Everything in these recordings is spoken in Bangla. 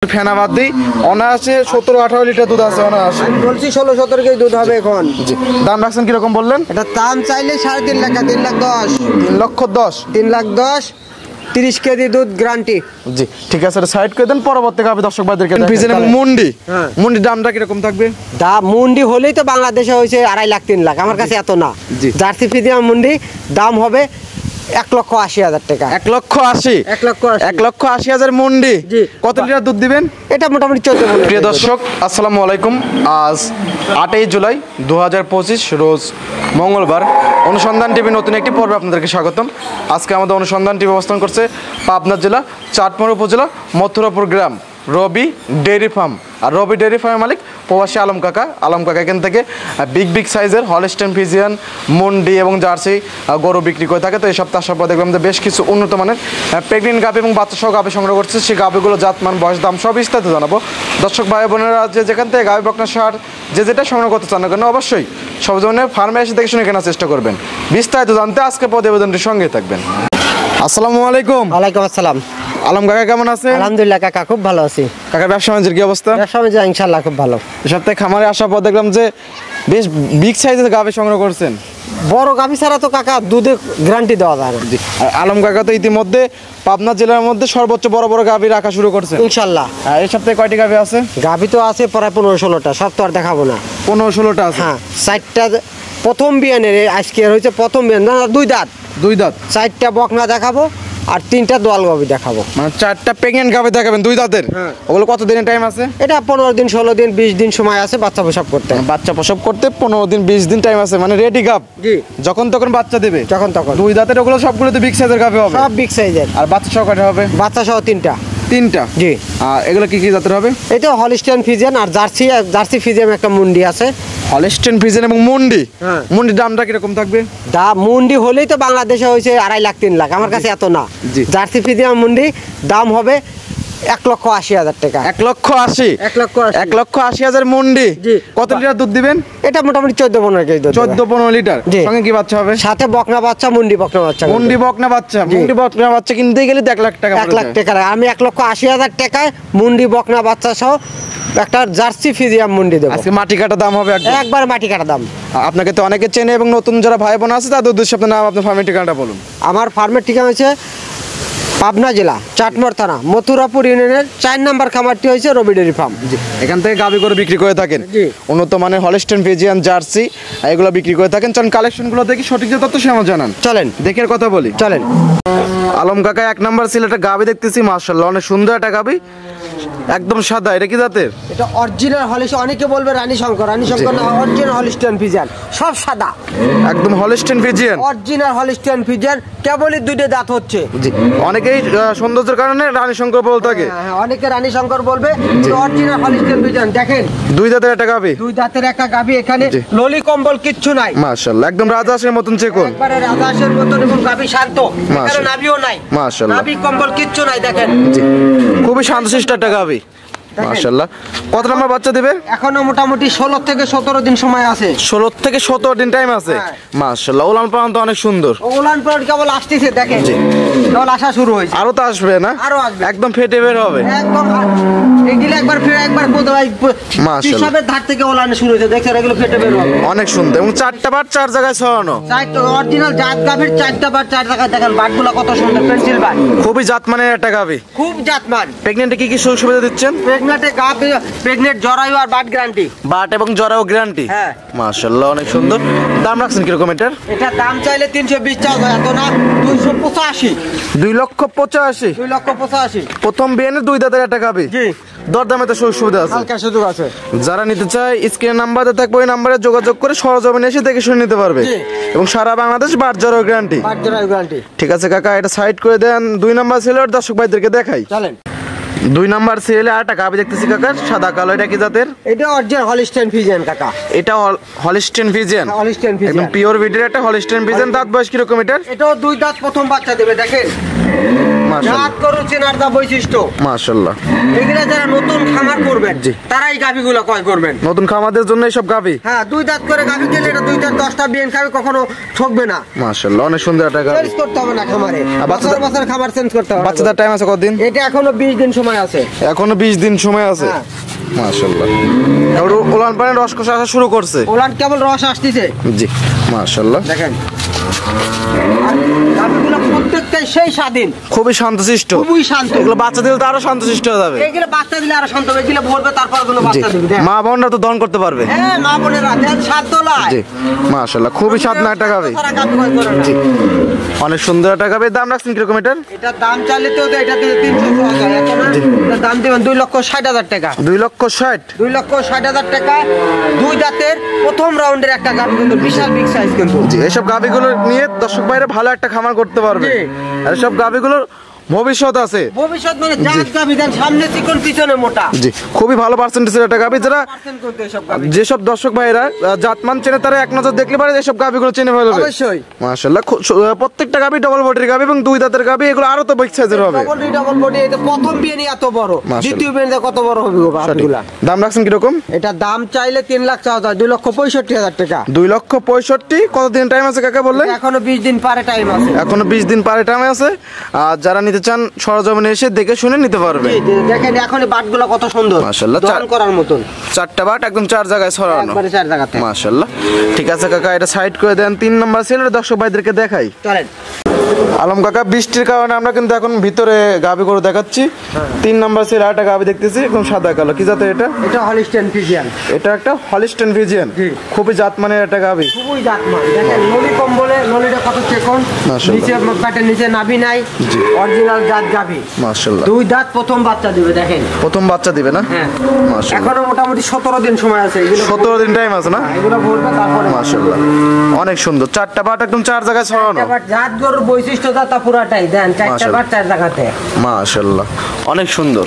ফেনা বাদ দিই অনায়াসে 17-18 লিটার দুধ আছে অনায়াসে। বলছি 16-17 কেজি দুধ হবে এখন। জি, দাম রাখছেন কিরকম বললেন? এটা দাম চাইলে 3.5 লাখ, 3,10,000। 3,10,000। 3,10,000, 30 কেজি দুধ গ্যারান্টি। জি ঠিক আছে, সাইড করে দেন। পরবর্তী গাভী দর্শক ভাইদেরকে পিজন এবং মুন্ডি, মুন্ডির দামটা কিরকম থাকবে? দাম মুন্ডি হলেই তো বাংলাদেশে হয়েছে 2.5 লাখ 3 লাখ, আমার কাছে এত না। জার্সি ফিজিয়াম মুন্ডি দাম হবে 1,80,000 টাকা। 1,80,000। 1,80,000 মুন্ডি। কত লিটার দুধ দিবেন? এটা মোটামুটি 14। প্রিয় দর্শক আসসালামু আলাইকুম। আজ 8ই জুলাই 2025 রোজ মঙ্গলবার। অনুসন্ধান টিভি নতুন একটি পর্বে আপনাদেরকে স্বাগতম। আজকে আমাদের অনুসন্ধান টিভি অবস্থান করছে পাবনা জেলা চাটমোহর উপজেলা মথুরাপুর গ্রাম রবি ডেয়ারি ফার্ম। আর রবি ডেয়ারি ফার্মের মালিক প্রবাসী আলম কাকা। আলম কাকা এখান থেকে বিগ সাইজের হলস্টেইন ফ্রিজিয়ান, মুন্ডি এবং জার্সি গরু বিক্রি করে থাকে। তো এই সপ্তাহ আসার পর দেখলাম যে বেশ কিছু উন্নত মানের প্রেগনেন্ট গাভী এবং বাচ্চা সহ গাভী সংগ্রহ করছে। সেই গাভীগুলো জাতমান, বয়স, দাম সব বিস্তারিত জানাবো। দর্শক ভাই বোনেরা যেখান থেকে গাভী বকনা সার যেটা সংগ্রহ করতে চান না কেন অবশ্যই সব ধরনের ফার্মে এসে দেখে শুনে কেনার চেষ্টা করবেন। বিস্তারিত জানতে আজকে প্রতিবেদনটির সঙ্গে থাকবেন। আসসালামু আলাইকুম। ওয়ালাইকুম আসসালাম। আলম কাকা কেমন আছে? আলহামদুলিল্লাহ কাকা, খুব ভালো আছি। কাকা ব্যবসা বাণিজ্যের কি অবস্থা? ব্যবসা বাণিজ্য ইনশাআল্লাহ খুব ভালো। এই সপ্তাহে খামারে আসার পর দেখলাম যে বেশ বিগ সাইজের গাভী সংগ্রহ করছেন। বড় গাভী ছাড়া তো কাকা দুধে গ্যারান্টি দেওয়া যায় না। আলম কাকা তো ইতিমধ্যে পাবনা জেলার মধ্যে সর্বোচ্চ বড় বড় গাভী রাখা শুরু করছে ইনশাআল্লাহ। এই সপ্তাহে কয়টি গাভী আছে? গাভী তো আছে প্রায় 15-16টা, সব তো আর দেখাবো না। 15-16টা আছে। হ্যাঁ, 4টা প্রথম বিয়ানের, আজকে হয়েছে প্রথম বিয়ান, না 2 দাঁত। 2 দাঁত। 4টা বকনা দেখাবো আর 3টা দোয়াল গাভী দেখাবো। মানে 4টা প্রেগন্যান্ট গাভী দেখাবেন 2 দাঁতের। ওগুলো কত দিনের টাইম আছে? এটা 15 দিন, 16 দিন, 20 দিন সময় আছে বাচ্চা প্রসব করতে। বাচ্চা প্রসব করতে 15 দিন 20 দিন টাইম আছে, মানে রেডি গাভ। জি, যখন তখন বাচ্চা দেবে। যখন তখন। 2 দাঁতের ওগুলো সবগুলো তো বিগ সাইজের গাভী হবে। সব বিগ সাইজের। আর বাচ্চা সহ কয়টা হবে? বাচ্চা সহ 3টা। 3টা। জি। আর এগুলো কি কি জাতের হবে? এই তো হলস্টেইন ফ্রিজিয়ান আর জার্সি ফ্রিজিয়ান একটা মুন্ডি আছে। হলস্টেইন ফ্রিজিয়ান এবং মুন্ডি। মুন্ডির দামটা কিরকম থাকবে? দাম মুন্ডি হলেই তো বাংলাদেশে হয়েছে 2.5 লাখ 3 লাখ, আমার কাছে এত না। জার্সি ফ্রিজিয়ান মুন্ডি দাম হবে 1,80,000 টাকা। 1,80,000। 1,80,000 মুন্ডি। কত লিটার দুধ দিবেন? এটা মোটামুটি 14-15 কেজি দুধ। 14-15 লিটার। সঙ্গে কি বাচ্চা হবে? সাথে বকনা বাচ্চা, মুন্ডি বকনা বাচ্চা। মুন্ডি বকনা বাচ্চা। মুন্ডি বকনা বাচ্চা কিনতে গেলে 1 লাখ টাকা। 1 লাখ টাকা। আমি 1,80,000 টাকায় মুন্ডি বকনা বাচ্চা সহ একটা জার্সি ফ্রিজিয়ান মুন্ডি দেব। আজকে মাটি কাটা দাম হবে একবার মাটি কাটা দাম। আপনাকে তো অনেকে চেনে এবং নতুন যারা ভাই বোন আছে তাদের উদ্দেশ্যে আপনার নাম, আপনার ফার্মের ঠিকানাটা বলুন। আমার ফার্মের ঠিকানা হচ্ছে পাবনা জেলা চাটমোহর থানা মথুরাপুর ইউনিয়নের 4 নম্বর খামারটি হয়েছে রবি ডেয়ারি ফার্ম। এখান থেকে গাভী করে বিক্রি করে থাকেন। উন্নত মানের হলস্টেইন ফ্রিজিয়ান, জার্সি এগুলো বিক্রি করে থাকেন। চলেন কালেকশনগুলো দেখি, সঠিক যে তথ্য সেটা জানান। চলেন দেখে কথা বলি। চলেন। আলম কাকা 1 নাম্বার সিলেটে গাভী দেখতেছি, মাশাআল্লাহ অনেক সুন্দর একটা গাভী, একদম সাদা। এটা কি জাতের? এটা অরিজিনাল হলস্টেইন। অনেকে বলবে রানী শঙ্কর না, অরিজিনাল হলস্টেইন ফ্রিজিয়ান, সব সাদা, একদম Holstein Friesian, original Holstein Friesian. কেবলই 2টা দাঁত হচ্ছে। জি, অনেকেই সৌন্দর্যের কারণে রানী শঙ্কর বলতে থাকে। হ্যাঁ, অনেকে রানী শঙ্কর বলবে, অরিজিনাল হলস্টেইন ফ্রিজিয়ান। দেখেন 2 দাঁতের একটা গাভী। 2 দাঁতের একটা গাভী, এখানে ললি কম্বল কিচ্ছু নাই। মাশাআল্লাহ একদম রাজহাঁসের মতন চিকন, একবারে রাজহাঁসের মতন, এবং গাভী শান্ত। এখানে নাভিও নাই। মাশাআল্লাহ নাভি কম্বল কিচ্ছু নাই। দেখেন জি, খুবই শান্তশিষ্ট একটা গাভী। মাশাআল্লাহ। কত নাম্বার বাচ্চা দিবে? এখনো মোটামুটি 16 থেকে 17 দিন সময় আছে। 16 থেকে 17 দিন টাইম আছে। মাশাআল্লাহ ওলান পালান তো অনেক সুন্দর। ওলান পালান কেবল আসতেছে, দেখেন কেবল আসা শুরু হয়েছে। আরো তো আসবে না? আরো আসবে, একদম ফেটে বের হবে একদম। এগুলো একবার ফিরে একবার কোথায় পিছাবের ধার থেকে ওলান শুরু হয়েছে, দেখছেন এগুলো ফেটে বের হবে। অনেক সুন্দর। এবং 4টা বার 4 জায়গায় ছড়ানো। 4টা অরিজিনাল জাত গাভীর 4টা বার 4 জায়গায়। দেখেন বাটগুলো কত সুন্দর, পেন্সিল বাট। খুবই জাতমানের একটা গাভী, খুব জাতমান। প্রেগন্যান্টে কি কি সুবিধা দিচ্ছেন? প্রেগন্যান্টে গাভী প্রেগন্যান্ট জরায়ু আর বাট গ্যারান্টি। বাট এবং জরায়ু গ্যারান্টি। হ্যাঁ মাশাআল্লাহ অনেক সুন্দর। দাম রাখছেন কিরকম এটার? এটা দাম চাইলে 320 টাকা, এত না 285। 2,85,000। 2,85,000। প্রথম বিয়ানের 2 দাঁতের একটা গাভী। জি, দরদামে তো সুবিধা আছে, হালকা সুযোগ আছে। যারা নিতে চায় স্ক্রিনে নাম্বার দেওয়া থাকবে, ওই নাম্বারে যোগাযোগ করে সরজমিনে এসে দেখে শুনে নিতে পারবে। এবং সারা বাংলাদেশ বাট জরায়ু গ্যারান্টি। বাট জরায়ু গ্যারান্টি। ঠিক আছে কাকা, এটা সাইড করে দেন। 2 নাম্বার সিলের দর্শক ভাইদেরকে দেখাই। চলেন। 2 নাম্বার সিরিয়ালে আরেকটা গাভী দেখতেছি কাকা, সাদা কালো। এটা কি জাতের? এটা অরিজিনাল হলস্টেইন ফ্রিজিয়ান কাকা। এটা হলস্টেইন ফ্রিজিয়ান, হলস্টেইন ফ্রিজিয়ান, একদম পিওর বিটের একটা হলস্টেইন ফ্রিজিয়ান। দাঁত বয়স কিরকম এটার? এটাও 2 দাঁত, প্রথম বাচ্চা দেবে। দেখেন মাশাআল্লাহ জাত গরু চেনার যা বৈশিষ্ট্য, মাশাআল্লাহ। এগুলা যারা নতুন খামার করবেন তারাই গাভীগুলো ক্রয় করবেন। নতুন খামারদের জন্য এইসব গাভী। হ্যাঁ, 2 দাঁত করে গাভী গেলে এটা 2 দাঁত 10টা বিয়ান খাবে, কখনো ঠকবে না। মাশাআল্লাহ, অনেক সুন্দর একটা গাভী। চেঞ্জ করতে হবে না খামারে, বছর বছর খামার চেঞ্জ করতে হবে। বাচ্চাদের টাইম আছে কতদিন? এটা এখনো 20 দিন সময় আছে। এখনো 20 দিন সময় আছে। হ্যাঁ। মাশাআল্লাহ। আর উলান পালান রস কষা আসা শুরু করছে। ওলান কেবল রস আসতেছে। জি মাশাআল্লাহ। দেখেন গাভীগুলো প্রত্যেকটাই সেই স্বাধীন, খুবই শান্তশিষ্ট। খুবই শান্ত। এগুলো বাচ্চা দিলে তো আরো শান্তশিষ্ট হয়ে যাবে। এগুলো বাচ্চা দিলে আরো শান্ত হবে, এগুলো ভরবে তারপর কোনো জি, বাচ্চা দিবে। দেখেন। মা বোনরা তো দহন করতে পারবে। হ্যাঁ, মা বোনেরা দেন শান্ত লাই। জি মাশাআল্লাহ, খুবই স্বাদ না একটা গাভী। সারা গাভী ক্রয় করে না। জি অনেক সুন্দর একটা গাভী। দাম রাখছেন কিরকম এটার? এটার দাম চাইলে তো এটা 300,000 এত না। এটার দাম দিবেন 2,60,000 টাকা। 2,60,000। 2,60,000 টাকা। 2 দাঁতের প্রথম রাউন্ডের একটা গাভী, কিন্তু বিশাল বিগ সাইজ কিন্তু। জি, এইসব গাভীগুলো নিয়ে দর্শক ভাইরা ভালো একটা খামার করতে পারবে। জি। আর এইসব গাভীগুলোর ভবিষ্যৎ আছে। ভবিষ্যৎ মানে জাত গাভী দেন, সামনে চিকন পিছনে মোটা। জি, খুবই ভালো পার্সেন্টেজের একটা গাভী। যারা পার্সেন্ট করতে এসব গাভী। যেসব দর্শক ভাইরা জাতমান চেনে তারা এক নজর দেখলে পারে এইসব গাভীগুলো চেনে ফেলবে। অবশ্যই। মাশাআল্লাহ, প্রত্যেকটা গাভী ডবল বডির গাভী এবং 2 দাঁতের গাভী। এগুলো আরো তো বিগ সাইজের হবে। Double body. এটা প্রথম বিয়ানি এত বড়, মাশাআল্লাহ। দ্বিতীয় বিয়ানি কত বড় হবে গো গাভীগুলা। দাম রাখছেন কিরকম? এটা দাম চাইলে 3,60,000, 2,65,000 টাকা। 2,65,000। কতদিন টাইম আছে কাকা বললেন? এখনো 20 দিন পারে টাইম আছে। এখনো 20 দিন পারে টাইম আছে। আর যারা নিতে চান সরজমিনে এসে দেখে শুনে নিতে পারবে। জি, দেখেন এখন বাটগুলো কত সুন্দর, মাশাআল্লাহ। দহন করার মতন। 4টা বাট একদম 4 জায়গায় ছড়ানো। একবারে 4 জায়গাতে। মাশাআল্লাহ। ঠিক আছে কাকা, এটা সাইড করে দেন। 3 নম্বর সিলের দর্শক ভাইদেরকে দেখাই। চলেন। আলম কাকা, বৃষ্টির কারণে আমরা কিন্তু এখন ভিতরে গাভী করে দেখাচ্ছি। 3 নম্বর সিল একটা গাভী দেখতেছি, একদম সাদা কালো। কি জাতের এটা? এটা হলিস্টেইন ফ্রিজিয়ান। এটা একটা হলিস্টেইন ফ্রিজিয়ান। জি। খুবই জাতমানের একটা গাভী। খুবই জাতমান। দেখেন নলি কম্বলে, নলিটা কত চিকন, মাশাআল্লাহ। নিচে পেটের নিচে নাভি নাই। অরিজিনাল জাত গাভী। মাশাআল্লাহ। 2 দাঁত প্রথম বাচ্চা দিবে। দেখেন প্রথম বাচ্চা দিবে না? হ্যাঁ। মাশাআল্লাহ। এখনো মোটামুটি 17 দিন সময় আছে। এগুলো 17 দিন টাইম আছে না? এগুলো ভরবে তারপরে। মাশাআল্লাহ, অনেক সুন্দর। 4টা বাট একদম 4 জায়গায় ছড়ানো। এবার জাত গরুর বৈশিষ্ট্য তা পুরাটাই দেন, 4টা বার 4 জায়গাতে। মাশাআল্লাহ, অনেক সুন্দর।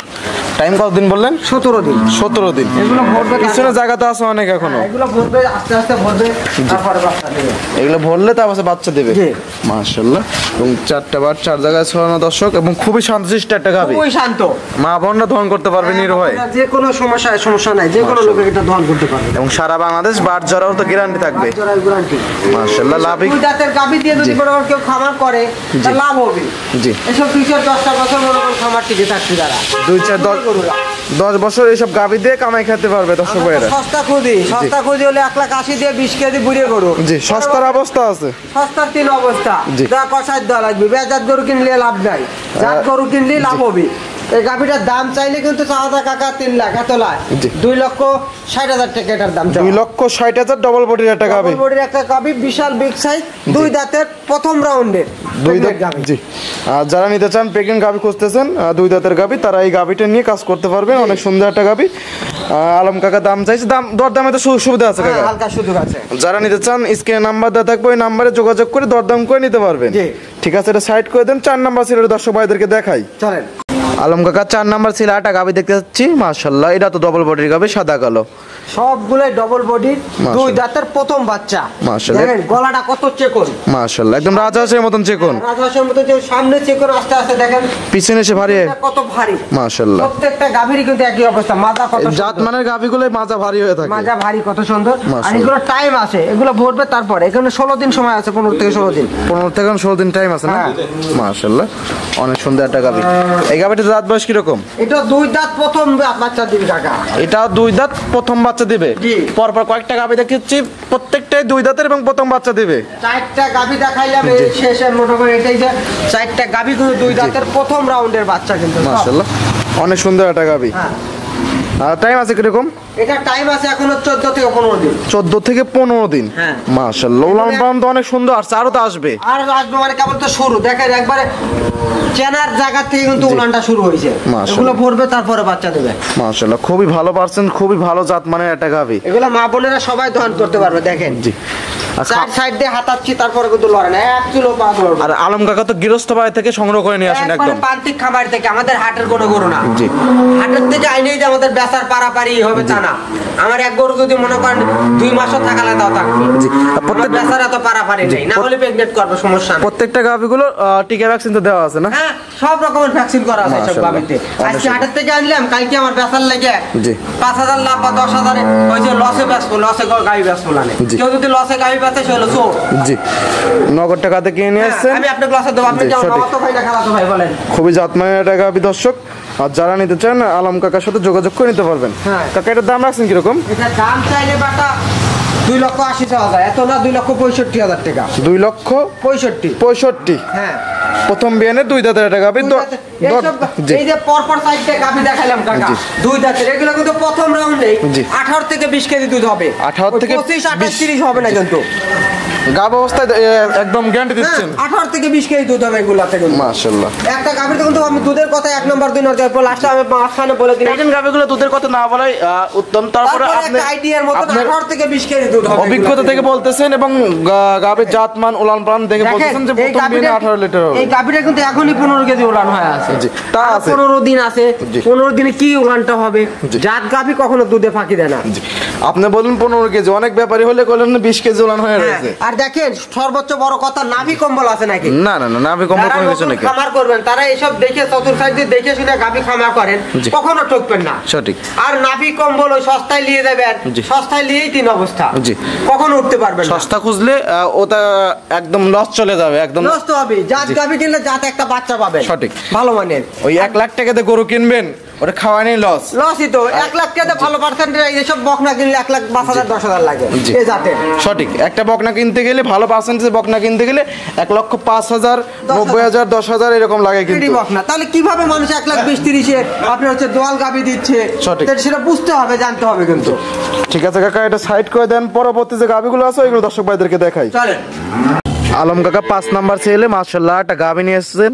টাইম কতদিন বললেন? 17 দিন। 17 দিন। এগুলো ভরবে পিছনে জায়গা তো আছে অনেক এখনো। এগুলো ভরবে আস্তে আস্তে ভরবে, তারপরে বাচ্চা দেবে। এগুলো ভরলে তারপর বাচ্চা দেবে। জি। মাশাআল্লাহ। এবং 4টা বার 4 জায়গায় ছড়ানো দর্শক, এবং খুবই শান্তশিষ্ট একটা গাভী। খুবই শান্ত। মা বোনরা দহন করতে পারবে নির্ভয়ে। যে কোনো সমস্যা নাই, যে কোনো লোকের এটা দহন করতে পারবে। এবং সারা বাংলাদেশ বাট জরাও তো গ্যারান্টি থাকবে। জোড়ায় গ্যারান্টি। মাশাআল্লাহ, লাভই। 2 দাঁতের গাভী দিয়ে যদি কোনো কেউ খামার করে তার লাভ হবে। জি। এসব ফিচার 10টা বছর মনে করেন খামার টিকে থাকছে যারা। 2-4-10 বছর এইসব গাভী দিয়ে কামাই খেতে পারবে দর্শক ভাইরা। সস্তা খুদি হলে 1,80,000 দিয়ে 20 কেজি বুড়িয়ে গরু। জি, সস্তার অবস্থা আছে। সস্তার 3 অবস্থা। জি। যা কষায় দেওয়া লাগবে। বেজাত গরু কিনলে লাভ নাই, জাত গরু কিনলে লাভ হবে। এই গাভীটার দাম চাইলে কিন্তু চাওয়া কাকা 3 লাখ, এত লাখ। জি। 2,60,000 টাকা এটার দাম। 2,60,000 ডবল বডির একটা গাভী। ডবল বডির একটা গাভী, বিশাল বিগ সাইজ, 2 দাঁতের প্রথম রাউন্ডের 2 দাঁত গাভী। জি। আর যারা নিতে চান প্রেগনেন্ট গাভী খুঁজতেছেন, 2 দাঁতের গাভী, তারা এই গাভীটা নিয়ে কাজ করতে পারবেন। অনেক সুন্দর একটা গাভী। আলম কাকা দাম চাইছে, দরদামে তো সুবিধা আছে কাকা। হালকা সুযোগ আছে। যারা নিতে চান স্ক্রিনে নাম্বার দেওয়া থাকবে, ওই নাম্বারে যোগাযোগ করে দরদাম করে নিতে পারবেন। জি। ঠিক আছে, এটা সাইড করে দেন। 4 নাম্বার সিলের দর্শক ভাইদেরকে দেখাই। চলেন। আলম কাকা 4 নাম্বার সিল একটা গাভী দেখতে পাচ্ছি। মাশাআল্লাহ, এটা তো ডবল বডির গাভী, সাদা কালো। সবগুলাই ডবল বডির, 2 দাঁতের প্রথম বাচ্চা। মাশাআল্লাহ। দেখেন গলাটা কত চিকন। মাশাআল্লাহ, একদম রাজহাঁসের মতন চিকন। রাজহাঁসের মতো যে সামনে চিকন, আস্তে আস্তে দেখেন পিছনে এসে ভারী। এটা কত ভারী। মাশাআল্লাহ। প্রত্যেকটা গাভীরই কিন্তু একই অবস্থা। মাজা কত জাত মানের গাভীগুলো মাজা ভারী হয়ে থাকে। মাজা ভারী কত সুন্দর। আর মাশাআল্লাহ। এগুলো টাইম আছে, এগুলো ভরবে তারপরে। এখানে 16 দিন সময় আছে, 15 থেকে 16 দিন। 15 থেকে 16 দিন টাইম আছে না? হ্যাঁ। মাশাআল্লাহ, অনেক সুন্দর একটা গাভী। এই গাভীটার দাঁত বয়স কিরকম? এটা 2 দাঁত প্রথম বাচ্চা দিবে কাকা। এটাও 2 দাঁত প্রথম বাচ্চা দিবে। জি। পরপর কয়েকটা গাভী দেখেছি, প্রত্যেকটাই 2 দাঁতের এবং প্রথম বাচ্চা দিবে। 4টা গাভী দেখাইলাম, এই শেষে মোটামুটি এটাই যে 4টা গাভী কিন্তু 2 দাঁতের প্রথম রাউন্ডের বাচ্চা কিন্তু সব। মাশাআল্লাহ, অনেক সুন্দর একটা গাভী। হ্যাঁ। আর টাইম আছে কিরকম? এটা টাইম আছে এখনো 14 থেকে 15 দিন। 14 থেকে 15 দিন। হ্যাঁ। মাশাআল্লাহ, উলান পালান তো অনেক সুন্দর। আর আরো তো আসবে। আর আসবে মানে কেবল তো শুরু। দেখেন একবারে চেনার জায়গা থেকে কিন্তু উলানটা শুরু হয়েছে। মাশাআল্লাহ। এগুলো ভরবে তারপরে বাচ্চা দেবে। মাশাআল্লাহ, খুবই ভালো পার্সেন্ট, খুবই ভালো জাত মানের একটা গাভী। এগুলো মা বোনেরা সবাই দহন করতে পারবে। দেখেন জি। চার সাইড দিয়ে হাতাচ্ছি, তারপরে কিন্তু লড়ে না, এক চুলো পা ধরবে। আর আলম কাকা তো গৃহস্থ বাড়ি থেকে সংগ্রহ করে নিয়ে আসেন একদম প্রান্তিক খামার থেকে, আমাদের হাটের কোনো গরু না। জি। হাটের থেকে আইনেই যে আমাদের বেচার পারাপারি হবে তা না। আমার এক গরু যদি মনে করেন 2 মাসও থাকালে তাও থাকবে। জি। প্রত্যেক বেচার এত পারাপারি নেই, না হলে প্রেগনেন্ট করবে, সমস্যা নেই। প্রত্যেকটা গাভিগুলো টিকা ভ্যাকসিন তো দেওয়া আছে না? হ্যাঁ, সব রকমের ভ্যাকসিন করা আছে সব গাভিতে। আজকে হাটের থেকে আনলাম, কালকে আমার বেচার লেগে 5,000 লাভ বা 10,000 হয়েছে লসে বেচবো, লসে গাভি বেচবো না। কেউ যদি লসে গাভি বেচে সে হলো চোর। জি। নগদ টাকাতে কিনে নিয়ে আসছেন, আমি আপনাকে লসে দেবো, আপনি কেমন মামাতো ভাই না খালাতো ভাই বলেন। খুবই জাতমানের একটা গাভি দর্শক, আর যারা নিতে চান আলম কাকার সাথে যোগাযোগ করে নিতে পারবেন। কাকা এটার দাম রাখছেন কিরকম? এটা দাম চাইলে বাটা 2,80,000, এত না 2,65,000 টাকা। 2,65,000? হ্যাঁ, প্রথম বিয়ানে 2 দাঁতের একটা গাভি। এই যে পরপর সাইডে গাভি দেখালাম কাকা, 2 দাঁতের, এগুলো কিন্তু প্রথম রাউন্ডে 18 থেকে 20 কেজি দুধ হবে। 18 থেকে 25, 28, 30 হবে না কিন্তু। গাভ অবস্থায় একদম গ্যারান্টি দিচ্ছেন? 18 থেকে 20 কেজি দুধ হবে এগুলাতে কিন্তু। মাশাআল্লাহ। একটা গাভিতে কিন্তু আমি দুধের কথা 1 নম্বর 2 নম্বর পর লাস্টে আমি মাঝখানে বলে দিই, এই গাভিগুলো দুধের কথা না বলাই উত্তম। তারপরে আপনি আইডিয়ার মতো 18 থেকে 20 কেজি দুধ হবে অভিজ্ঞতা থেকে বলতেছেন এবং গাভির জাতমান উলান পালান দেখে বলতেছেন যে প্রথম বিয়ানে 18 লিটার হবে। এই গাভিটা কিন্তু এখনই 15 কেজি উলান হয়ে আছে। জি, তা আছে। 15 দিন আছে, 15 দিনে কি উলানটা হবে? জাত গাভি কখনো দুধে ফাঁকি দেয় না। আপনি বলেন 15 কেজি, অনেক ব্যাপারী হলে বলেন 20 কেজি উলান হয়ে রয়েছে। আর দেখেন সর্বোচ্চ বড় কথা, নাভি কম্বল আছে নাকি? না না না, নাভি কম্বল কোনো কিছু নেই। খামার করবেন তারা এসব দেখে, চতুর সাইড দিয়ে দেখে শুনে গাভি খামার করেন, কখনো ঠকবেন না। সঠিক। আর নাভি কম্বল ওই সস্তায় নিয়ে যাবেন, সস্তায় নিয়েই 3 অবস্থা, কখনো উঠতে পারবেন না। সস্তা খুঁজলে ওটা একদম লস চলে যাবে, একদম লস তো হবে। জাত গাভি কিনলে জাত একটা বাচ্চা পাবেন সঠিক ভালো মানের। ওই 1 লাখ টাকাতে গরু কিনবেন, ওটা খাওয়াই নেই লস। লসই তো। 1 লাখ টাকাতে ভালো পার্সেন্টেজ এইসব বকনা কিনলে 1,05,000 10,000 লাগে এই জাতের। সঠিক। একটা বকনা কিনতে গেলে, ভালো পার্সেন্টেজ বকনা কিনতে গেলে 1,05,000, 90,000, 10,000 এরকম লাগে কিন্তু বকনা। তাহলে কিভাবে মানুষ 1,20,30-এ আপনার হচ্ছে দোয়াল গাভি দিচ্ছে? সঠিক। সেটা বুঝতে হবে, জানতে হবে কিন্তু। ঠিক আছে কাকা, এটা সাইড করে দেন। পরবর্তী যে গাভিগুলো আছে ওইগুলো দর্শক ভাইদেরকে দেখাই। চলেন। আলম কাকা 5 নাম্বার ছেলে, মাশাআল্লাহ একটা গাভি নিয়ে এসেছেন,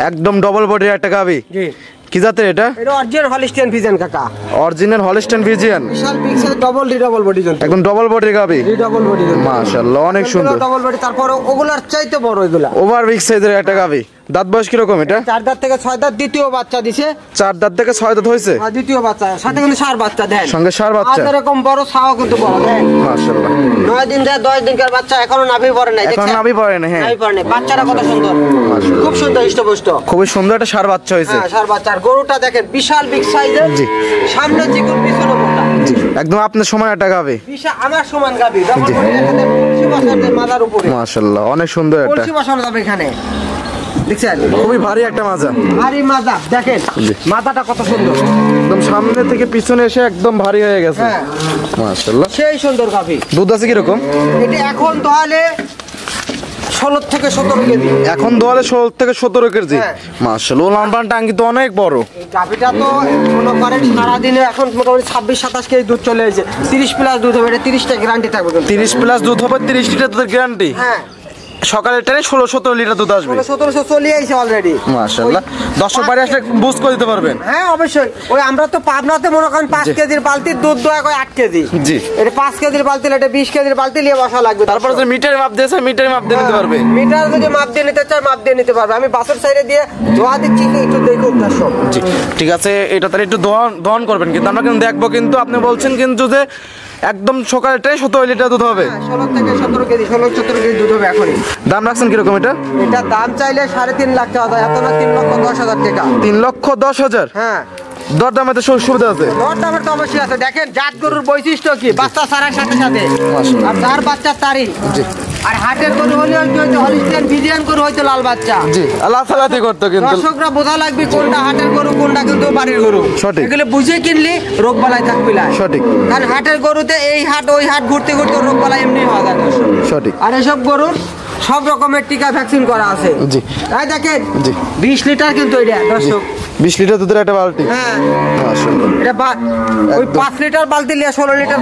একদম ডবল বডির একটা গাভি। জি। কি জাতের এটা? এটা অরিজিনাল হলিস্টিয়ান ফ্রিজিয়ান কাকা। অরিজিনাল হলিস্টাইন ফ্রিজিয়ান, বিশাল বিগ সাইজ, ডবল বডি জন্তু, একদম ডবল বডির গাভি। ডবল বডি জন্তু মাশাআল্লাহ অনেক সুন্দর। ডবল বডি, তারপর ওগুলার চাইতে বড় এগুলা। ওভার বিগ সাইজের একটা গাভি। দাঁত বয়স কিরকম এটা? 4 দাঁত থেকে 6 দাঁত, দ্বিতীয় বাচ্চা দিছে। 4 দাঁত থেকে 6 দাঁত হয়েছে, আর দ্বিতীয় বাচ্চা সাথে কিন্তু 4 বাচ্চা দেন, সঙ্গে 4 বাচ্চা। আর এরকম বড় ছাও কিন্তু বড় দেন। মাশাআল্লাহ 9 দিন থেকে 10 দিনকার বাচ্চা, এখনো নাভি পড়ে নাই। এখন নাভি পড়ে না। হ্যাঁ, নাভি পড়ে নাই। বাচ্চাটা কত সুন্দর, খুব সুন্দর হৃষ্টপুষ্ট, খুবই সুন্দর একটা ষাঁড় বাচ্চা হয়েছে। হ্যাঁ, 4 বাচ্চা। আর গরুটা দেখেন বিশাল বিগ সাইজের। জি। সামনে চিকুন, পিছনে মোটা। জি, একদম আপনার সময় একটা গাভি। বিশাল আমার সমান গাভি, ডবল বডি, এখানে কলসি বসাতে মাথার উপরে। মাশাআল্লাহ অনেক সুন্দর একটা। কলসি বসানো যাবে এখানে, দেখছেন? খুবই ভারী একটা মাজা। ভারী মাজা, দেখেন মাথাটা কত সুন্দর, একদম সামনে থেকে পিছনে এসে একদম ভারী হয়ে গেছে। হ্যাঁ, মাশাআল্লাহ। সেই সুন্দর গাভি। দুধ আছে কিরকম? এটা এখন তাহলে 16 থেকে 17 কেজি। এখন দোয়ালে 16 থেকে 17 কেজি। হ্যাঁ। মাশাআল্লাহ লাম্বান টাঙ্কি তো অনেক বড়। এই গাভিটা তো মনে করেন সারাদিনে এখন মোটামুটি 26-27 কেজি দুধ চলে এসেছে। 30 প্লাস দুধ হবে, এটা 30টা গ্যারান্টি থাকবে কিন্তু। 30 প্লাস দুধ হবে, 30 লিটার দুধের গ্যারান্টি। হ্যাঁ, সকালের টাইমে 16-17 লিটার দুধ আসবে। 1700 চলে আইছে অলরেডি। মাশাআল্লাহ। দর্শক বাড়ি আসলে বুঝ করে দিতে পারবেন। হ্যাঁ, অবশ্যই। ওই আমরা তো পাবনাতে মনে করেন 5 কেজির বালতির দুধ দোয়া করে 8 কেজি। জি। এটা 5 কেজির বালতি, এটা 20 কেজির বালতি নিয়ে বসা লাগবে। তারপর যে মিটারে মাপ দিয়েছে, মিটারে মাপ দিয়ে নিতে পারবে। মিটার যদি মাপ দিয়ে নিতে চায়, মাপ দিয়ে নিতে পারবে। আমি বাসের সাইডে দিয়ে ধোয়া দিচ্ছি, একটু দেখুন দর্শক। জি, ঠিক আছে। এটা তাহলে একটু দহন করবেন, কিন্তু আমরা কিন্তু দেখবো। কিন্তু আপনি বলছেন কিন্তু যে একদম সকালটাই 17 লিটার দুধ হবে। 16 থেকে 17 কেজি, 16-17 কেজি দুধ হবে এখনই। দাম রাখছেন কিরকম এটা? এটা দাম চাইলে 3.5 লাখ টাকা, এত না 3,10,000 টাকা। 3,10,000? হ্যাঁ, দরদামে তো সুবিধা আছে। দরদামের তো অবশ্যই আছে। দেখেন জাত গরুর বৈশিষ্ট্য কি, বাচ্চা ছাড়ার সাথে সাথে, আর যার বাচ্চা তারই। আর হাটের গরু হলে হয়তো হলিস্টিয়ান ফ্রিজিয়ান গরু, হয়তো লাল বাচ্চা। জি, লাফালাফি করতো কিন্তু। দর্শকরা বোঝা লাগবে কোনটা হাটের গরু, কোনটা কিন্তু বাড়ির গরু। সঠিক। এগুলো বুঝে কিনলে রোগ বালাই থাকবে না। সঠিক। কারণ হাটের গরুতে এই হাট ওই হাট ঘুরতে ঘুরতে রোগ বালাই এমনি হওয়া যায়। সঠিক। আর এসব গরুর সব রকমের টিকা ভ্যাকসিন করা আছে। জি। তাই দেখেন। জি। 20 লিটার কিন্তু এটা দর্শক। 20 লিটার দুধের একটা বালতি। হ্যাঁ, মাশাআল্লাহ। এটা ওই 5 লিটার বালতি নিয়ে 16 লিটার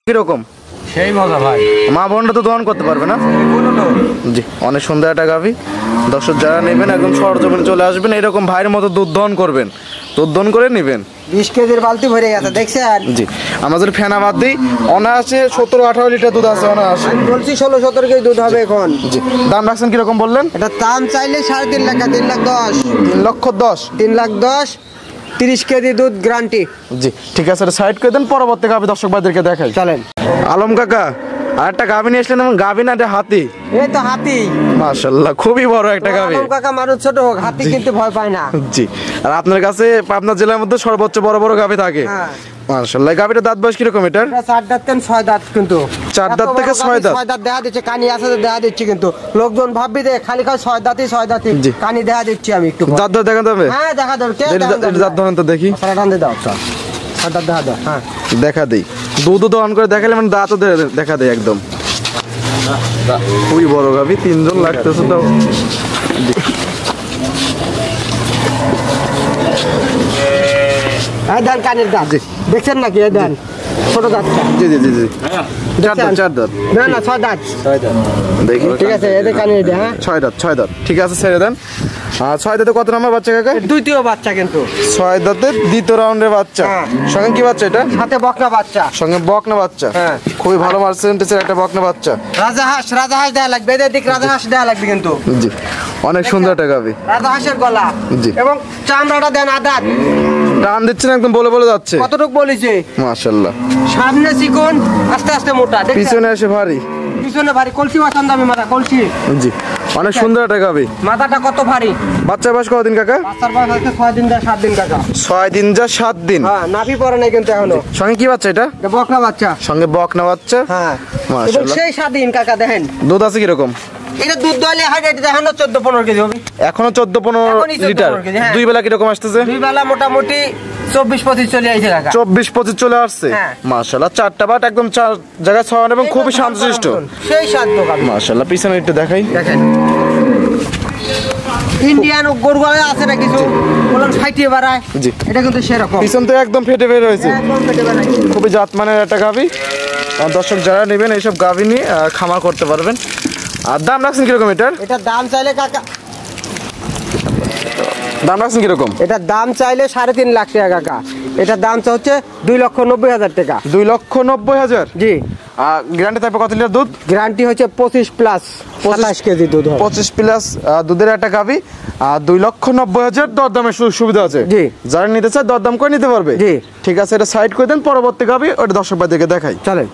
কিরকম? সেই মজা ভাই, মা বোনরা তো দহন করতে পারবে না? জি, অনেক সুন্দর একটা গাভী। দর্শক যারা নেবেন একদম সরজমিনে চলে আসবেন, এরকম ভাইয়ের মতো দুধ দহন করবেন, দুধ দহন করে নেবেন। 20 কেজির বালতি ভরে গেছে দেখছেন? জি, আমাদের ফেনা বাদ দিই অনায়াসে 17-18 লিটার দুধ আছে অনায়াসে। আমি বলছি 16-17 কেজি দুধ হবে এখন। জি, দাম রাখছেন কিরকম বললেন? এটা দাম চাইলে 3.5 লাখ, 3,10,000। 3,10,000। 3,10,000, 30 কেজি দুধ গ্যারান্টি। জি ঠিক আছে, এটা সাইড করে দেন, পরবর্তী গাভী দর্শক ভাইদেরকে দেখাই। চলেন। আলম কাকা আর একটা গাভী নিয়ে আসলেন, এবং গাভী না এটা হাতি। এই তো হাতি, মাশাআল্লাহ খুবই বড় একটা গাভী। আলম কাকা মানুষ ছোট হোক, হাতি কিন্তু ভয় পায় না। জি, আর আপনার কাছে পাবনা জেলার মধ্যে সর্বোচ্চ বড় বড় গাভী থাকে। হ্যাঁ মাশাআল্লাহ। গাভীটার দাঁত বয়স কিরকম এটার? এটা 4 দাঁত 6 দাঁত কিন্তু। 4 দাঁত থেকে 6 দাঁত। 6 দাঁত দেখা দিচ্ছে, কানি আছে তো দেখা দিচ্ছে, কিন্তু লোকজন ভাববি যে খালি 6 দাঁতই 6 দাঁতই, জি। কানি দেখা দিচ্ছি আমি একটু। দাঁত ধরে দেখা যাবে? হ্যাঁ দেখা দেব। কে দাঁত ধরেন তো দেখি। টান দিয়ে দাও তো। 6 দাঁত দেখা দাও। হ্যাঁ দেখা দেই, দুধ দহন করে দেখালে মানে দাঁতও দেখা দেয় একদম। খুবই বড় গাভী, 3 জন লাগতেছে তো। এই দেন কানের দাঁত, দেখছেন নাকি? এই দেন ছোট দাঁতটা। জি জি জি জি, 4 দাঁত। না না 6 দাঁত। দেখি ঠিক আছে, এদের কানে দে। হ্যাঁ 6 দাঁত। ঠিক আছে, ছেড়ে দেন। 6 দাঁতে কত নম্বর বাচ্চা কাকা? দ্বিতীয় বাচ্চা কিন্তু। 6 দাঁতে দ্বিতীয় রাউন্ডের বাচ্চা। হ্যাঁ। সঙ্গে কি বাচ্চা এটা? সাথে বকনা বাচ্চা। সঙ্গে বকনা বাচ্চা। হ্যাঁ। খুবই ভালো পার্সেন্টেজের একটা বকনা বাচ্চা। রাজাহাঁস দেয়া লাগবে, এদের দিক রাজাহাঁস দেয়া লাগবে কিন্তু। জি, অনেক সুন্দর একটা গাভী। রাজাহাঁসের গলা। জি। এবং চামড়াটা দেন আদাত। টান দিচ্ছেন একদম, বলে যাচ্ছে। কতটুকু বলেছে? মাশাআল্লাহ। সামনে চিকন, আস্তে আস্তে মোটা। দেখছেন? পিছনে এসে ভারী। পিছনে ভারী, কলসি বাঁচান দামি মাথা, কলসি। জি, অনেক সুন্দর একটা গাভী। মাথাটা কত ভারী। বাচ্চা বয়স কতদিন কাকা? বাচ্চার বয়স হচ্ছে 6 দিন যা 7 দিন কাকা। 6 দিন যা 7 দিন। হ্যাঁ, নাভি পড়ে নাই কিন্তু এখনো। সঙ্গে কি বাচ্চা এটা? এটা বকনা বাচ্চা। সঙ্গে বকনা বাচ্চা। হ্যাঁ, এবং মাশাআল্লাহ। সেই স্বাধীন কাকা দেখেন। দুধ আছে কিরকম? এটা দুধ দলে হাইট দেখানো 14-15 কেজি হবে। এখনো 14-15 এখনই 14-15 লিটার। কেজি, হ্যাঁ। দুই বেলা কিরকম আসতেছে? দুই বেলা মোটামুটি 24-25 চলে আইছে কাকা। 24-25 চলে আসছে। হ্যাঁ। মাশাআল্লাহ, 4টা বাট একদম 4 জায়গায় ছড়ানো এবং খুবই শান্তশিষ্ট। সেই শান্ত কাকা। মাশাআল্লাহ। পিছনে একটু দেখাই। দেখেন ইন্ডিয়ান গরু আছে না কিছু, বললাম ফাইটিয়ে বাড়ায়। জি। এটা কিন্তু সেরকম পিছন তো একদম ফেটে বের হয়েছে। একদম পেটে বাড়ায়। খুবই জাতমানের একটা গাভী। দর্শক যারা নেবেন এইসব গাভী নিয়ে খামার করতে পারবেন। আর দাম রাখছেন কিরকম এটার? এটা দাম চাইলে কাকা, দাম রাখছেন কিরকম? এটা দাম চাইলে 3.5 লাখ টাকা কাকা। এটা দাম হচ্ছে 2,90,000 টাকা। 2,90,000। জি। গ্যারান্টি থাকবে কত লিটার দুধ? গ্যারান্টি হচ্ছে 25 প্লাস 27 কেজি দুধ হবে। 25 প্লাস দুধের একটা গাভী। 2,90,000 দরদামের সুবিধা আছে। জি। যারা নিতে চায় দরদাম করে নিতে পারবে। জি। ঠিক আছে, এটা সাইড করে দেন, পরবর্তী গাভী ওটা দর্শক ভাইদেরকে দেখাই। চলেন।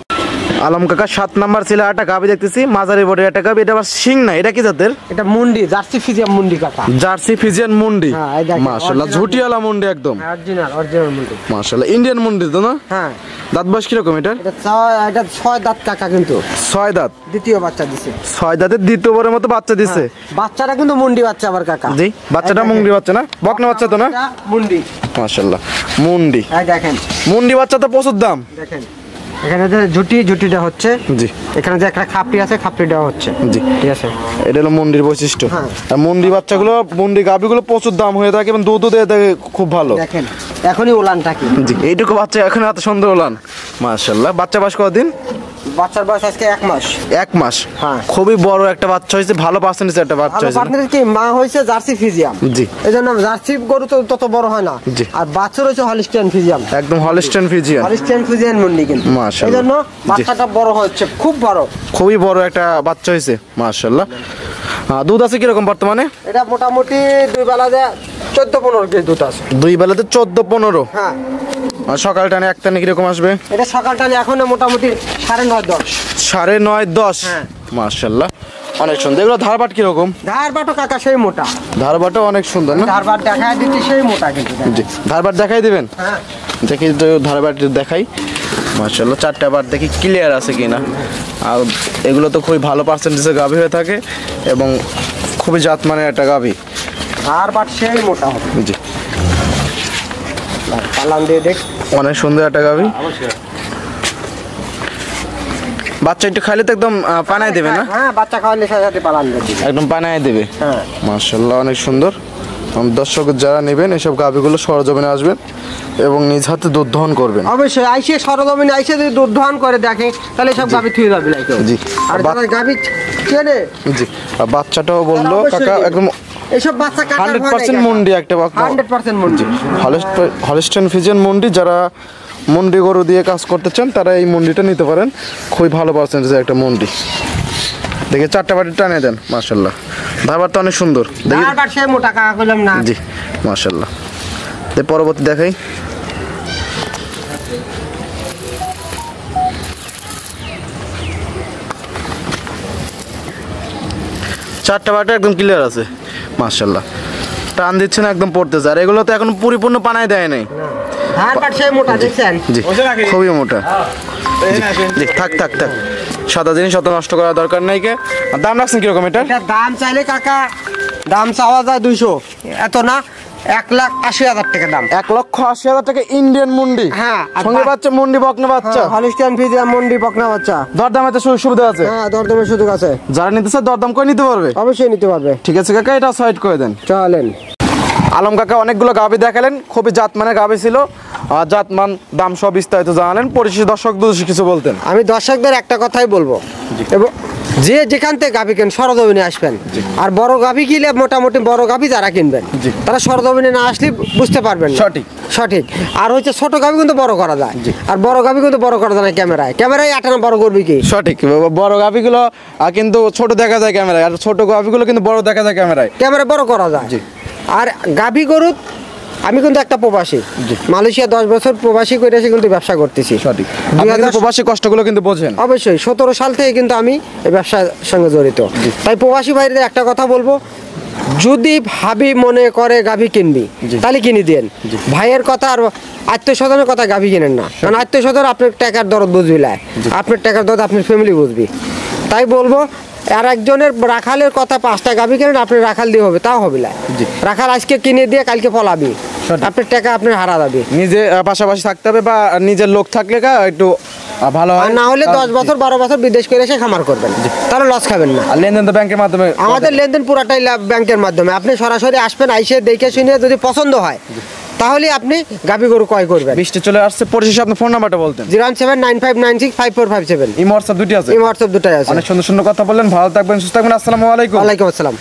আলম কাকা 7 নাম্বার ছিল একটা গাভী দেখতেছি, মাঝারি বডির একটা গাভী। এটা আবার শিং না, এটা কি জাতের? এটা মুন্ডি, জার্সি ফিজিয়াম মুন্ডি কাকা। জার্সি ফিজিয়ান মুন্ডি। হ্যাঁ, এই দেখেন, মাশাআল্লাহ, original ঝুটিওয়ালা মুন্ডি একদম। অরিজিনাল মুন্ডি। মাশাআল্লাহ, ইন্ডিয়ান মুন্ডি তো না? হ্যাঁ। দাঁত বয়স কিরকম এটার? এটা 6 দাঁত কাকা কিন্তু। 6 দাঁত। দ্বিতীয় বাচ্চা দিছে। 6 দাঁতের দ্বিতীয়বারের মতো বাচ্চা দিছে। বাচ্চাটা কিন্তু মুন্ডি বাচ্চা আবার কাকা। জি, বাচ্চাটা মুন্ডি বাচ্চা না? বকনা বাচ্চা তো না? মুন্ডি। মাশাআল্লাহ, মুন্ডি। এই দেখেন। মুন্ডি বাচ্চা তো প্রচুর দাম। দেখেন এখানে যে ঝুটিটা হচ্ছে। জি। এখানে যে একটা খাপড়ি আছে, খাপড়িটাও হচ্ছে। জি, ঠিক আছে। এটা হলো মুন্ডির বৈশিষ্ট্য। হ্যাঁ। আর মুন্ডি বাচ্চাগুলো, মুন্ডি গাভীগুলো প্রচুর দাম হয়ে থাকে এবং দুধও দিয়ে থাকে খুব ভালো। দেখেন এখনই উলানটা কি। জি, এইটুকু বাচ্চা এখন এত সুন্দর উলান। মাশাআল্লাহ। বাচ্চা বয়স কতদিন? বাচ্চার বয়স আজকে 1 মাস। 1 মাস। হ্যাঁ। খুবই বড় একটা বাচ্চা হয়েছে, ভালো পার্সেন্টেজ একটা বাচ্চা ভালো হয়েছে। পার্টনার কি মা হয়েছে জার্সি ফিজিয়াম। জি। এজন্য জার্সি গরু তো তত বড় হয় না। জি। আর বাচ্চা হয়েছে হলিস্টিয়ান ফিজিয়াম। একদম হলিস্টিয়ান ফিজিয়ান। হলিস্টিয়ান ফিজিয়ান মুন্ডি কিন্তু। মাশাআল্লাহ। এজন্য বাচ্চাটা বড় হচ্ছে, খুব বড়। খুবই বড় একটা বাচ্চা হয়েছে। মাশাআল্লাহ। দুধ আছে কিরকম বর্তমানে? এটা মোটামুটি দুই বেলা যে 14-15 কেজি দুধ আছে। দুই বেলাতে 14-15। হ্যাঁ। আর সকাল টানে এক টানে কিরকম আসবে? এটা সকালটা এখনো মোটামুটি 9:30-10। 9:30-10। হ্যাঁ। মাশাআল্লাহ, অনেক সুন্দর। এগুলো ধারবাট কিরকম? ধারবাটও কাকা সেই মোটা। ধারবাটও অনেক সুন্দর না? ধারবাট দেখায় দিচ্ছি, সেই মোটা কিন্তু। জি, ধারবাট দেখাই দিবেন। হ্যাঁ। দেখি তো ধারবাট দেখাই। মাশাআল্লাহ, 4টা বার দেখি ক্লিয়ার আছে কিনা। আর এগুলো তো খুবই ভালো পার্সেন্টেজের গাভী হয়ে থাকে এবং খুবই জাতমানের একটা গাভী। ধারবাট সেই মোটা হবে। জি, পালান দিয়ে দেখ। অনেক সুন্দর একটা গাভী। বাচ্চা একটু খাইলে তো একদম পানায় দেবে না? হ্যাঁ, বাচ্চা খাওয়ালে সাথে সাথে পালান দিয়ে দিবে। একদম পানায় দেবে। হ্যাঁ। মাশাআল্লাহ, অনেক সুন্দর। দর্শক যারা নেবেন এসব গাভীগুলো সরজমিনে আসবেন এবং নিজ হাতে দুধ দহন করবেন। অবশ্যই আইসে সরজমিনে আইসে যদি দুধ দহন করে দেখে তাহলে সব গাভী থুয়ে যাবে না কেউ। জি। আর যারা গাভী কেনে জি, আর বাচ্চাটাও বললো কাকা একদম এসব বাচ্চা কাটা 100% মুন্ডি একটা 100% মুন্ডি। হলিস্টাইন ফ্রিজিয়ান মুন্ডি, যারা মুন্ডি গরু দিয়ে কাজ করতে চান তারা এই মুন্ডিটা নিতে পারেন। খুবই ভালো পার্সেন্টেজের একটা মুন্ডি। দেখে 4টা বাটি টানে দেন, মাশাআল্লাহ। ধারবারটা অনেক সুন্দর। দেখি ধারবার সে মোটা কাকা কইলাম না। জি, মাশাআল্লাহ। পরবর্তী দেখাই। চারটা বাটা একদম ক্লিয়ার আছে, মাশাআল্লাহ। টান দিচ্ছে না, একদম পড়তেছে। আর এগুলো তো এখন পরিপূর্ণ পানায় দেয় নাই। ধারবার সে মোটা দেখছেন? জি, খুবই মোটা। জি, থাক থাক থাক, সাদা জিনিস অত নষ্ট করার দরকার নাই। কে দাম রাখছেন কিরকম এটা? দাম চাইলে কাকা দাম চাওয়া যায় 200, এত না, 1,80,000 টাকা দাম। 1,80,000 টাকা ইন্ডিয়ান মুন্ডি। হ্যাঁ, সঙ্গে বাচ্চা মুন্ডি বকনা বাচ্চা, হলিস্টাইন ফ্রিজিয়ান মুন্ডি বকনা বাচ্চা। দরদামে তো সুবিধা আছে। হ্যাঁ, দরদামের সুযোগ আছে। যারা নিতে চায় দরদাম করে নিতে পারবে। অবশ্যই নিতে পারবে। ঠিক আছে কাকা, এটা সাইড করে দেন। চলেন। আলম কাকা অনেকগুলো গাভী দেখালেন, খুবই জাতমানের গাভী ছিল। জাতমান দাম সব বিস্তারিত জানালেন। পরিশেষে দর্শক কিছু বলতেন? আমি দর্শকদের একটা কথাই বলবো, এবং যে যেখান থেকে গাভী কেন সরজমিনে আসবেন। আর বড় গাভী কিনলে মোটামুটি বড় গাভী যারা কিনবেন তারা সরজমিনে না আসলে বুঝতে পারবেন না। সঠিক সঠিক। আর হচ্ছে ছোট গাভী কিন্তু বড় করা যায়, আর বড় গাভী কিন্তু বড় করা যায় না ক্যামেরায় আটানা বড় করবি কি? সঠিক। বড় গাভীগুলো কিন্তু ছোট দেখা যায় ক্যামেরায়, আর ছোট গাভীগুলো কিন্তু বড় দেখা যায় ক্যামেরায় বড় করা যায়। আর গাভী গরু আমি কিন্তু একটা প্রবাসী, মালয়েশিয়া 10 বছর প্রবাসী করে এসে কিন্তু ব্যবসা করতেছি। সঠিক। প্রবাসী কষ্টগুলো কিন্তু বোঝেন। অবশ্যই 17 সাল থেকে কিন্তু আমি এই ব্যবসার সঙ্গে জড়িত। তাই প্রবাসী ভাইদের একটা কথা বলবো, যদি ভাবি মনে করে গাভী কিনবি তাহলে কিনে দেন। ভাইয়ের কথা আর আত্মীয় স্বজনের কথা গাভী কিনেন না, কারণ আত্মীয় স্বজন আপনার টাকার দরদ বুঝবি না, আপনার টাকার দরদ আপনার ফ্যামিলি বুঝবি। তাই বলবো, আর একজনের রাখালের কথা 5টা গাভী কেনেন, আপনি রাখাল দিয়ে হবে, তাও হবে না। রাখাল আজকে কিনে দিয়ে কালকে ফলাবি, আপনার টাকা আপনার হারা যাবে। নিজে পাশাপাশি থাকতে হবে, বা নিজের লোক থাকলে একটু ভালো হয়। না হলে 10 বছর 12 বছর বিদেশ করে এসে খামার করবেন, তাহলে লস খাবেন না। আর লেনদেন তো ব্যাংকের মাধ্যমে? আমাদের লেনদেন পুরাটাই ব্যাংকের মাধ্যমে। আপনি সরাসরি আসবেন, আইসে দেখে শুনে যদি পছন্দ হয় তাহলে আপনি গাভী গরু ক্রয় করবেন। বৃষ্টি চলে আসছে। পরিশেষে আপনার ফোন নাম্বারটা বলতেন? 01795965457। এই হোয়াটসঅ্যাপ দুটি আছে? এই হোয়াটসঅ্যাপ দুটাই আছে। অনেক সুন্দর সুন্দর কথা বললেন। ভালো থাকবেন, সুস্থ থাকবেন। আসসালামু আলাইকুম। ওয়ালাইকুম আসসালাম।